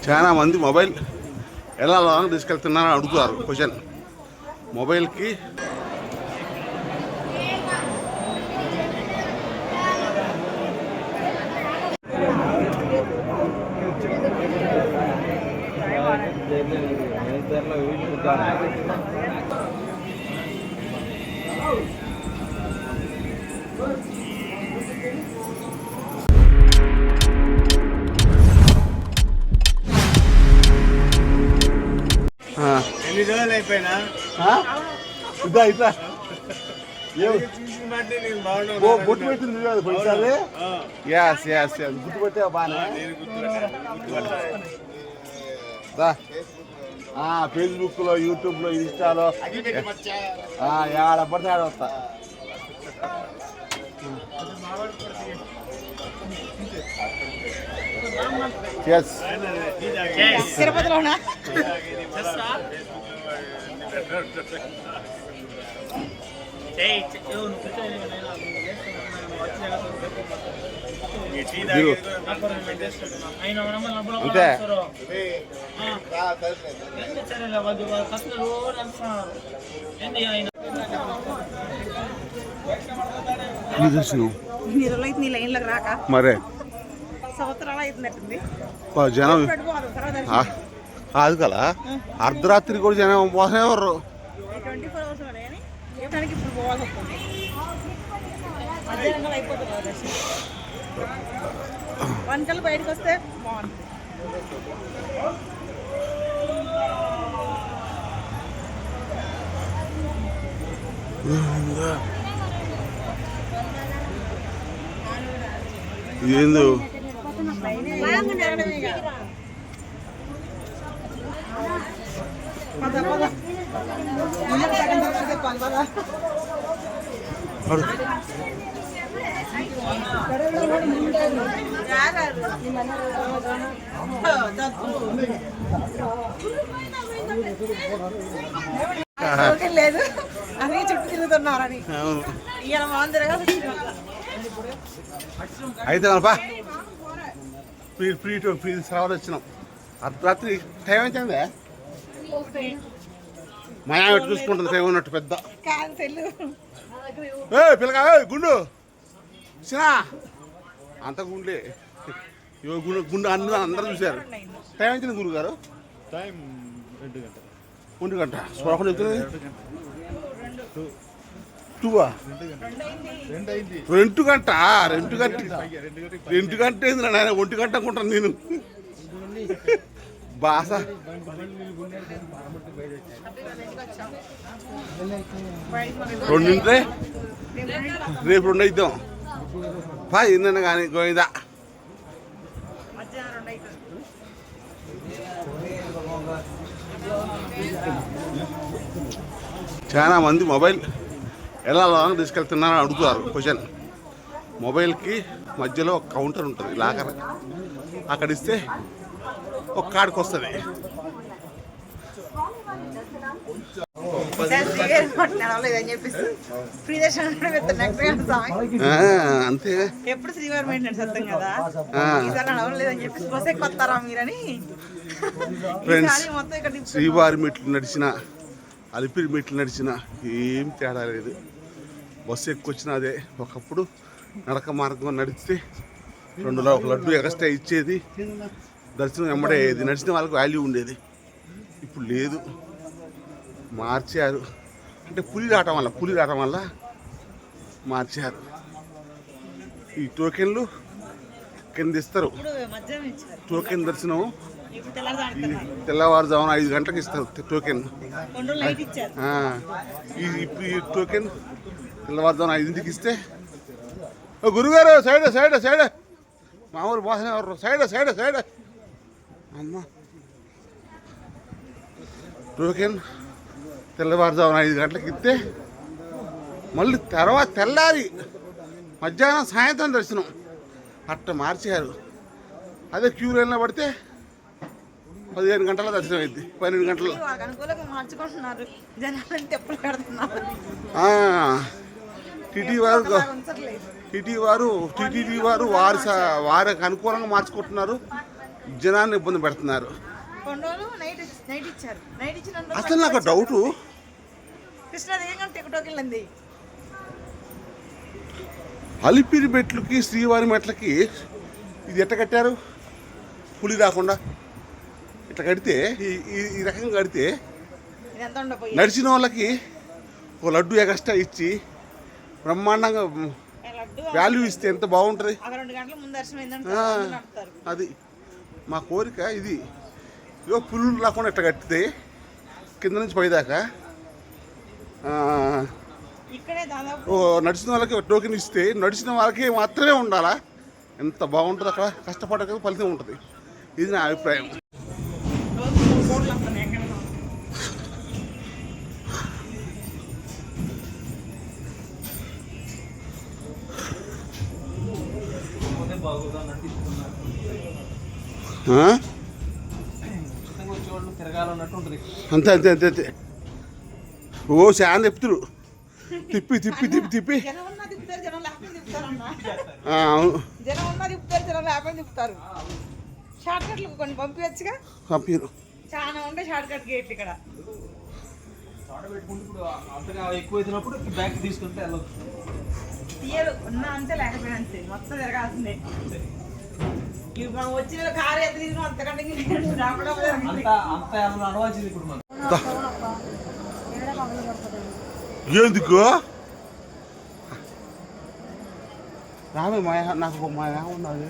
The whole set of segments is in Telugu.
చాలా మంది మొబైల్ ఎలా లాంగ్ తీసుకెళ్తున్నారని అడుగుతారు క్వశ్చన్. మొబైల్కి ఎన్ని రోజులు అయిపోయినా ఇట్లా బొట్టు పెట్టింది గుర్తు పెట్టా బాగానే. ఫేస్బుక్ లో, యూట్యూబ్ లో, ఇన్స్టాలో ఏడ పడితే ఆడ వస్తా. తిరుపతిలోనా అంతే నీ లైన్లోకి రాక మరే సంవత్సరాలు అవుతున్నట్టుంది. జనం కాదు కదా, అర్ధరాత్రి కూడా జనం పోసే ఎవరు 24 hours కానీ ఇప్పుడు పోవాల్సి వస్తుంది. మధ్యాహ్నం అయిపోతుంది. 1 కల్లా బయటకు వస్తే బాగుంటుంది. ఏందో లేదు అని చుట్టూ తిరుగుతున్నారని ఇవాళ మాందిరగా అయితే ఫ్రీ సర్వర్ వచ్చినాం. అర్ధరాత్రి టైం అవుతుంది. మా ఆమె చూసుకుంటుంది టైం ఉన్నట్టు పెద్ద పిల్లగా గుండు చిన్నా అంత గుండె గుండు అందరూ చూశారు. టైం అవుతుంది గురుగారు. టైం 2 గంట చూడకుండా చెప్తుంది. 2 గంట 2 గంట ఏంది నాయన, 1 గంట అనుకుంటాను నేను. బాస 2 రేపు 2 అవుతాం. ఏందన్నా కానీ గోయిందా. చాలా మంది మొబైల్ ఎలా లాంగ్ తీసుకెళ్తున్నారని అడుగుతారు క్వశ్చన్. మొబైల్కి మధ్యలో ఒక కౌంటర్ ఉంటుంది, లాకర్. అక్కడ ఇస్తే ఒక కార్డుకి వస్తుంది. అంతే ఎప్పుడు శ్రీవారి మెయింటెనెన్స్ వస్తాం కదా, ఈసారి నడవలేదని చెప్పేసి బస్ ఎక్కొస్తారా మీరని. ఫ్రెండ్స్, శ్రీవారి మెట్లు నడిచిన, అలిపిరి మెట్లు నడిచిన ఏం తేడా లేదు. బస్సు ఎక్కువచ్చిన అదే. ఒకప్పుడు నడక మార్గం నడిస్తే 2 లడ్డు ఎక్స్ట్రా ఇచ్చేది, దర్శనం వెంబడే అయ్యేది, నడిచిన వాళ్ళకి వాల్యూ ఉండేది. ఇప్పుడు లేదు, మార్చారు. అంటే పులి రావటం వల్ల మార్చారు. ఈ టోకెన్లు కింద ఇస్తారు. టోకెన్ దర్శనం తెల్లవారుజామున 5 గంటలకు ఇస్తారు టోకెన్. ఈ టోకెన్ తెల్లవారుజామున 5ంటికి ఇస్తే, గురుగారు సైడ్ మామూలు బాసన ఎవరు సైడ్ అమ్మ. టోకెన్ తెల్లవారుజామున 5 గంటలకు ఇస్తే మళ్ళీ తర్వాత తెల్లారి మధ్యాహ్నం సాయంత్రం దర్శనం. అట్ట మార్చారు. అదే క్యూ లైన్లో పడితే 15 గంటల దర్శనం అయింది, 12 గంటలు. టీటీ వారు వారికి అనుకూలంగా మార్చుకుంటున్నారు. జనాన్ని ఇబ్బంది పెడుతున్నారు. కొన్ని రోజులు నైట్ ఇచ్చారు. నైట్ ఇచ్చిన అసలు నాకు డౌటు, కృష్ణా దిగంగా టిక్టాక్ వెళ్ళింది. అలిపిరి మెట్లకి శ్రీవారి మెట్లకి ఇది ఎట్ట కట్టారు? పులి రాకుండా ఇట్లా కడితే ఈ రకంగా కడితే ఇది ఎంత ఉండపోయి నడిచిన వాళ్ళకి ఒక లడ్డు ఎక్స్ట్రా ఇచ్చి బ్రహ్మాండంగా లడ్డు వాల్యూ ఇస్తే ఎంత బాగుంటుంది. 2 గంటల ముందు దర్శనం ఏంటంటే నడుపుతారు. అది మా కోరిక. ఇది ఇగో పులులు రాకుండా ఇట్లా కట్టితే కింద నుంచి పైదాకా ఇక్కడే దాదాపు నడిచిన వాళ్ళకి టోకెన్ ఇస్తే నడిచిన వాళ్ళకి మాత్రమే ఉండాలా. ఎంత బాగుంటుంది అక్కడ. కష్టపడక ఫలితం ఉంటుంది. ఇది నా అభిప్రాయం. రోజు 3 కోట్లు వస్తున్నాయి ఎక్కడ. అంతే అంతే అంతే అంతే. ఓ చాలా చెప్తురు. తిప్పి తిప్పి తిప్పి తిప్పి జనం ఉన్నా తిప్పుతారు, జనం లేకపోతే తిప్పుతారన్నా. అవును, జనం ఉన్నా తిప్పుతారు, జనం లేకపోతే తిప్పుతారు. షార్ట్ కట్లు కొన్ని పంపించచ్చుగా. పంపిరు. చాలా ఉండే షార్ట్ కట్ గేట్లు ఇక్కడ. తీయరు ఉన్నా అంతే, లేకపోయినా అంతే. మొత్తం తిరగాల్సిందే. ఇవి మనం వచ్చిన కారు ఎంత తీసుకున్నాం అంతకంటే ఎందుకు రామే మాయా నాకు మాయా ఉన్నది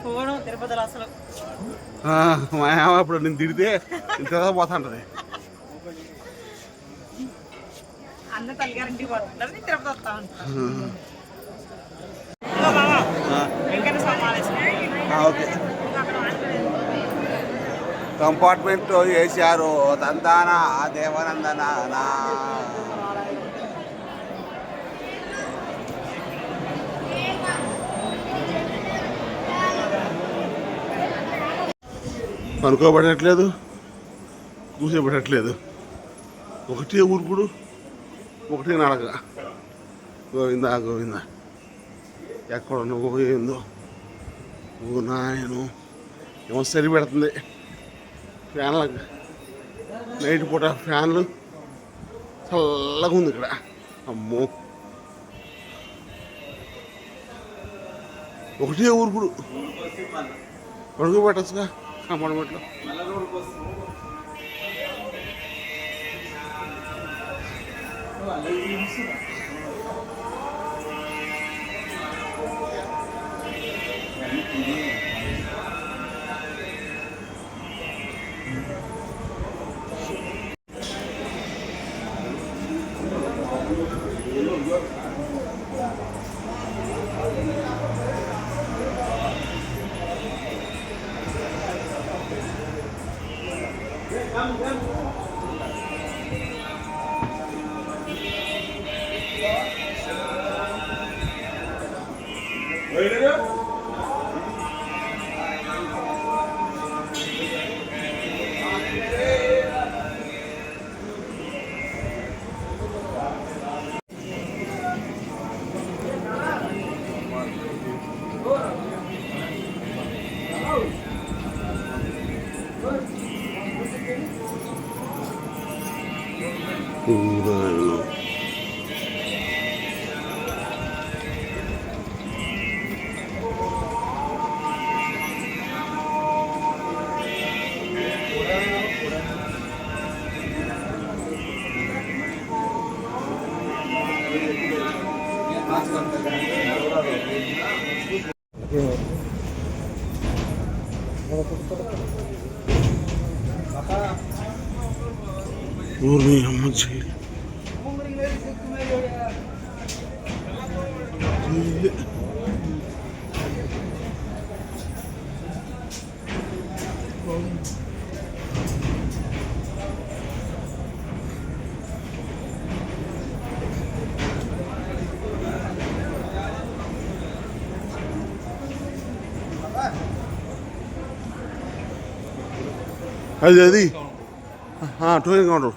పోవడం తిరుపతిలో అసలు మాయా. అప్పుడు నేను తిడితే ఇంత పోతా ఉంటుంది. అందరూ తల్లిగారింటికి పోతుంటారు, నేను తిరుపతి వస్తా ఉంటాను. ఓకే, కంపార్ట్మెంట్ వేసారు. తందానా దేవనందనా. పనుకోబడట్లేదు, కూర్చోబెట్టట్లేదు. ఒకటే ఊరుకుడు, ఒకటే నడక. గోవిందా గోవిందా. ఎక్కడ నువ్వు ఏందో ఓ నాయను. ఏమో సరి పెడుతుంది ఫ్యాన్లకు. నైట్ పూట ఫ్యాన్లు చల్లగా ఉంది ఇక్కడ. అమ్మో, ఒకటే ఊరుకుడు. పడుకోబెట్టచ్చుగా కంపార్ట్మెంట్లో. ఊరిని అమ్మ చేయాలి. అది టూరింగ్ కౌంటర్.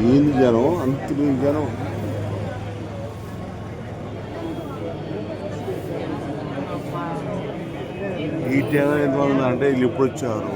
ఏంది జనం అంత జనం. ఈ టైం ఎంత బాగుందంటే వీళ్ళు ఎప్పుడు వచ్చారు